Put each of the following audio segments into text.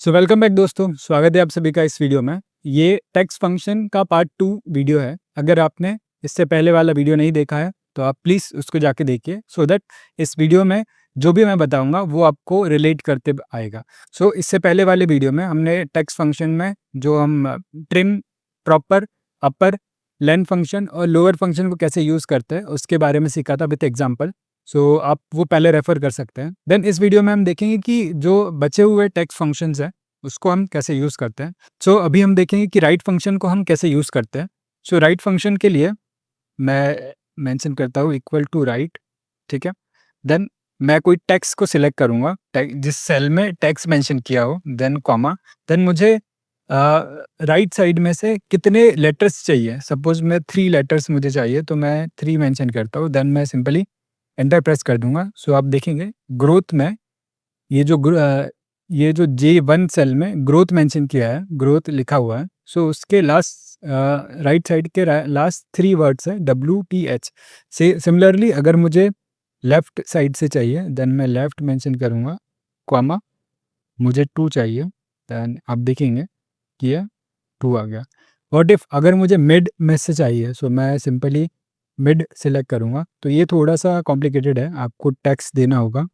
So welcome back दोस्तों, स्वागत है आप सभी का इस वीडियो में। ये टेक्स्ट फंक्शन का पार्ट 2 वीडियो है। अगर आपने इससे पहले वाला वीडियो नहीं देखा है तो आप प्लीज़ उसको जाके देखिए सो दैट इस वीडियो में जो भी मैं बताऊंगा वो आपको रिलेट करते आएगा। सो इससे पहले वाले वीडियो में हमने टेक्स्ट फंक्शन में जो हम ट्रिम, प्रॉपर, अपर, लेन फंक्शन और लोअर फंक्शन को कैसे यूज़ करते हैं उसके बारे में सीखा था विथ एग्जाम्पल। सो आप वो पहले रेफर कर सकते हैं। देन इस वीडियो में हम देखेंगे कि जो बचे हुए टेक्स्ट फंक्शंस हैं उसको हम कैसे यूज़ करते हैं। सो अभी हम देखेंगे कि राइट फंक्शन को हम कैसे यूज़ करते हैं। सो राइट फंक्शन के लिए मैं मेंशन करता हूँ इक्वल टू राइट, ठीक है। देन मैं कोई टेक्स्ट को सिलेक्ट करूँगा जिस सेल में टेक्स्ट मेंशन किया हो, देन कॉमा, देन मुझे राइट साइड में से कितने लेटर्स चाहिए। सपोज मैं 3 लेटर्स मुझे चाहिए तो मैं 3 मेंशन करता हूँ, देन मैं सिंपली एंटर प्रेस कर दूंगा। सो आप देखेंगे ग्रोथ में ये जो J1 सेल में ग्रोथ मेंशन किया है, ग्रोथ लिखा हुआ है। सो उसके लास्ट राइट साइड के लास्ट 3 वर्ड्स है WTH। से सिमिलरली अगर मुझे लेफ्ट साइड से चाहिए देन मैं लेफ्ट मेंशन करूँगा, कॉमा, मुझे 2 चाहिए, देन आप देखेंगे कि ये 2 आ गया। व्हाट इफ अगर मुझे मिड में से चाहिए, सो मैं सिंपली मिड सेलेक्ट करूँगा। तो ये थोड़ा सा कॉम्प्लिकेटेड है, आपको टेक्स्ट देना होगा,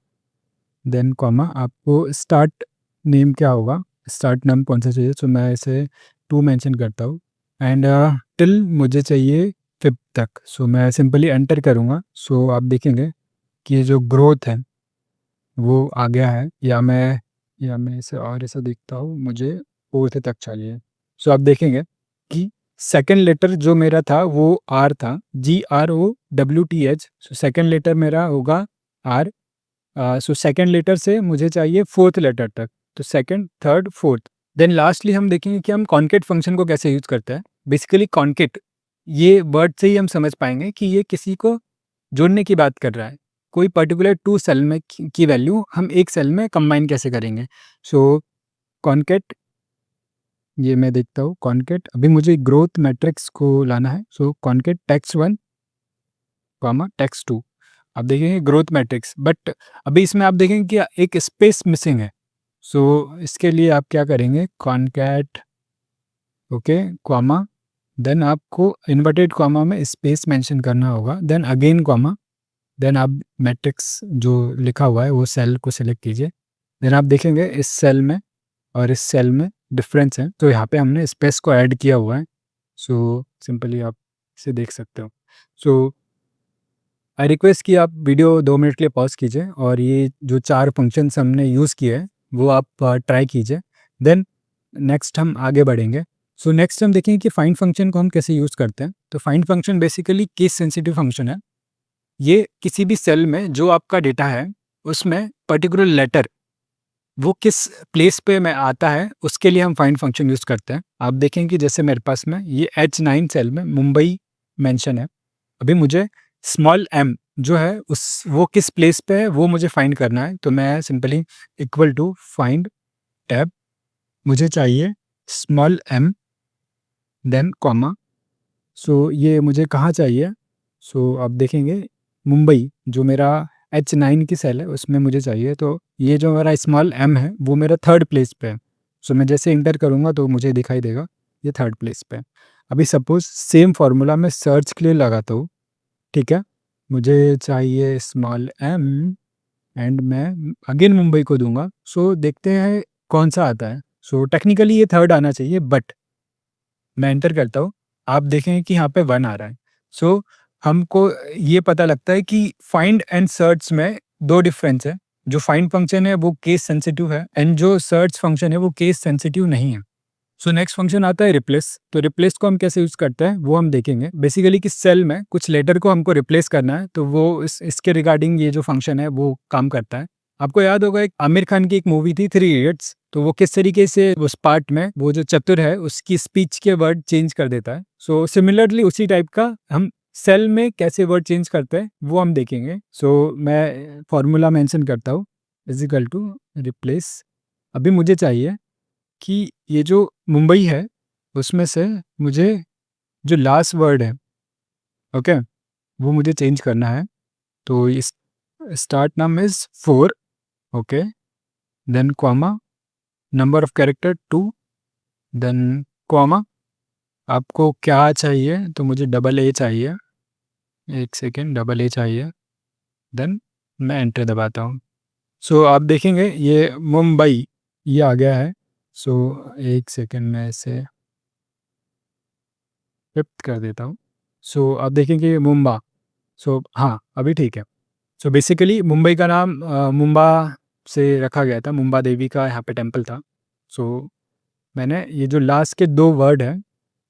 देन कॉमा, आपको स्टार्ट नेम क्या होगा, स्टार्ट नेम कौन सा चाहिए। सो मैं इसे 2 मेंशन करता हूँ एंड टिल मुझे चाहिए 5th तक। सो मैं सिंपली एंटर करूँगा। सो आप देखेंगे कि ये जो ग्रोथ है वो आ गया है, या मैं इसे और ऐसा देखता हूँ, मुझे 4th तक चाहिए। सो आप देखेंगे कि सेकंड लेटर जो मेरा था वो आर था, GROWTH। सो सेकंड लेटर मेरा होगा आर। सो सेकंड लेटर से मुझे चाहिए 4th लेटर तक, तो second, third, fourth. Then lastly हम देखेंगे कि हम कॉन्केट फंक्शन को कैसे यूज़ करते हैं। बेसिकली कॉन्केट, ये वर्ड से ही हम समझ पाएंगे कि ये किसी को जोड़ने की बात कर रहा है। कोई पर्टिकुलर 2 सेल में की वैल्यू हम एक सेल में कंबाइन कैसे करेंगे। सो कॉन्केट, ये मैं देखता हूँ कॉन्केट, अभी मुझे ग्रोथ मैट्रिक्स को लाना है। सो कॉन्केट टेक्स्ट 1 कॉमा टेक्स्ट 2। आप देखेंगे ग्रोथ मैट्रिक्स, बट अभी इसमें आप देखेंगे कि एक स्पेस मिसिंग है। सो इसके लिए आप क्या करेंगे, कॉन्कैट, ओके, कॉमा, देन आपको इन्वर्टेड कॉमा में स्पेस मेंशन करना होगा, देन अगेन कॉमा, देन आप मैट्रिक्स जो लिखा हुआ है वो सेल को सिलेक्ट कीजिए। देन आप देखेंगे इस सेल में और इस सेल में डिफरेंस है, तो यहाँ पे हमने स्पेस को ऐड किया हुआ है। सो सिंपली आप इसे देख सकते हो। सो आई रिक्वेस्ट कि आप वीडियो 2 मिनट के लिए पॉज कीजिए और ये जो 4 फंक्शंस हमने यूज़ किए हैं वो आप ट्राई कीजिए, देन नेक्स्ट हम आगे बढ़ेंगे। सो नेक्स्ट हम देखेंगे कि फाइंड फंक्शन को हम कैसे यूज़ करते हैं। तो find function basically case sensitive function है। ये किसी भी सेल में जो आपका डेटा है उसमें पर्टिकुलर लेटर वो किस प्लेस पे में आता है उसके लिए हम फाइंड फंक्शन यूज़ करते हैं। आप देखें कि जैसे मेरे पास में ये H9 सेल में मुंबई मेंशन है, अभी मुझे स्मॉल m जो है उस वो किस प्लेस पे है वो मुझे फाइंड करना है। तो मैं simply equal to find tab, मुझे चाहिए small m, then comma. So ये मुझे कहाँ चाहिए, सो आप देखेंगे मुंबई जो मेरा H9 की सेल है उसमें मुझे चाहिए। तो ये जो मेरा स्मॉल m है वो मेरा थर्ड प्लेस पे है। सो मैं जैसे इंटर करूँगा तो मुझे दिखाई देगा ये थर्ड प्लेस पे है। अभी सपोज सेम फार्मूला मैं सर्च के लिए लगाता हूँ, ठीक है। मुझे चाहिए स्मॉल m एंड मैं अगेन मुंबई को दूंगा। सो देखते हैं कौन सा आता है। सो टेक्निकली ये थर्ड आना चाहिए, बट मैं एंटर करता हूँ, आप देखें कि यहाँ पे 1 आ रहा है। सो हमको ये पता लगता है कि फाइंड एंड सर्च में 2 डिफरेंस है। जो फाइंड फंक्शन है वो केस सेंसिटिव है एंड जो सर्च फंक्शन है वो केस सेंसिटिव नहीं है। सो नेक्स्ट फंक्शन आता है रिप्लेस। तो रिप्लेस को हम कैसे यूज़ करते हैं वो हम देखेंगे। बेसिकली कि सेल में कुछ लेटर को हमको रिप्लेस करना है तो वो इसके रिगार्डिंग ये जो फंक्शन है वो काम करता है। आपको याद होगा एक आमिर खान की एक मूवी थी 3 इडियट्स, तो वो किस तरीके से उस पार्ट में वो जो चतुर है उसकी स्पीच के वर्ड चेंज कर देता है। सो सिमिलरली उसी टाइप का हम सेल में कैसे वर्ड चेंज करते हैं वो हम देखेंगे। सो मैं फॉर्मूला मेंशन करता हूँ, इजिकल टू रिप्लेस। अभी मुझे चाहिए कि ये जो मुंबई है उसमें से मुझे जो लास्ट वर्ड है, ओके, वो मुझे चेंज करना है। तो इस स्टार्ट नाम is 4, okay, then comma, number of character 2, then comma. आपको क्या चाहिए? तो मुझे डबल ए चाहिए। एक सेकेंड, डबल ए चाहिए। देन मैं एंटर दबाता हूँ। सो आप देखेंगे ये मुंबई ये आ गया है। सो एक सेकेंड में इसे फिफ्थ कर देता हूँ। सो आप देखेंगे मुंबा। सो हाँ, अभी ठीक है। सो बेसिकली मुंबई का नाम मुंबा से रखा गया था, मुंबा देवी का यहाँ पे टेम्पल था। सो मैंने ये जो लास्ट के 2 वर्ड हैं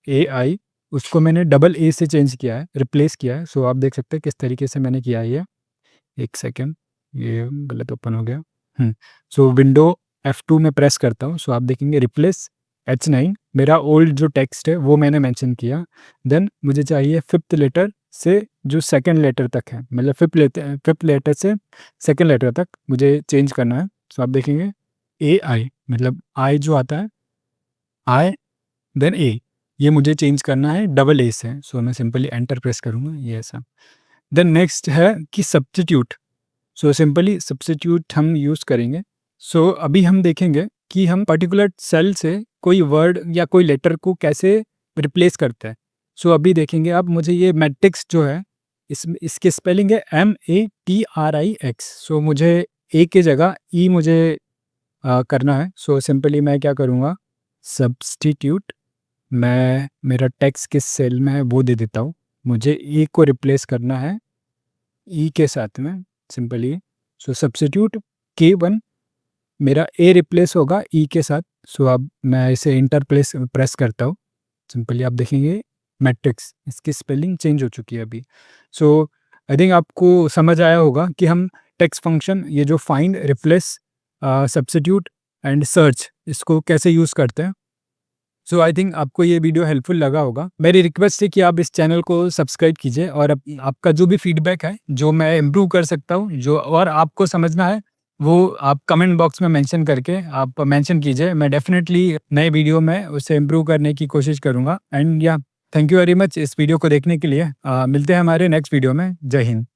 AI, उसको मैंने डबल ए से चेंज किया है, रिप्लेस किया है। सो आप देख सकते हैं किस तरीके से मैंने किया है ये। एक सेकेंड, ये गलत ओपन हो गया। सो विंडो F2 में प्रेस करता हूँ। सो आप देखेंगे रिप्लेस H9, मेरा ओल्ड जो टेक्स्ट है वो मैंने मेंशन किया। देन मुझे चाहिए 5th लेटर से जो 2nd लेटर तक है, मतलब 5th लेटर से 2nd लेटर तक मुझे चेंज करना है। सो आप देखेंगे AI, मतलब आई जो आता है आई देन ए, ये मुझे चेंज करना है डबल ए से। सो मैं सिंपली एंटर प्रेस करूँगा, ये ऐसा। देन नेक्स्ट है कि सब्स्टिट्यूट। सो सिंपली सब्स्टिट्यूट हम यूज़ करेंगे। सो अभी हम देखेंगे कि हम पर्टिकुलर सेल से कोई वर्ड या कोई लेटर को कैसे रिप्लेस करते हैं। सो अभी देखेंगे आप, मुझे ये मैट्रिक्स जो है इसके स्पेलिंग है MATRIX। सो मुझे ए के जगह ई मुझे करना है। सो सिंपली मैं क्या करूँगा, सब्स्टिट्यूट, मैं मेरा टेक्स्ट किस सेल में है वो दे देता हूँ। मुझे ई को रिप्लेस करना है ई के साथ में, सिंपली। सो सब्स्टिट्यूट K1, मेरा ए रिप्लेस होगा ई के साथ। सो अब मैं इसे इंटर प्रेस करता हूँ। सिंपली आप देखेंगे मैट्रिक्स, इसकी स्पेलिंग चेंज हो चुकी है अभी। सो आई थिंक आपको समझ आया होगा कि हम टेक्स्ट फंक्शन ये जो find, replace, substitute and search, इसको कैसे यूज़ करते हैं। सो आई थिंक आपको ये वीडियो हेल्पफुल लगा होगा। मेरी रिक्वेस्ट है कि आप इस चैनल को सब्सक्राइब कीजिए और आपका जो भी फीडबैक है, जो मैं इम्प्रूव कर सकता हूँ, जो और आपको समझना है, वो आप कमेंट बॉक्स में मेंशन करके आप मेंशन कीजिए। मैं डेफिनेटली नए वीडियो में उसे इम्प्रूव करने की कोशिश करूँगा। एंड या थैंक यू वेरी मच इस वीडियो को देखने के लिए। मिलते हैं हमारे नेक्स्ट वीडियो में। जय हिंद।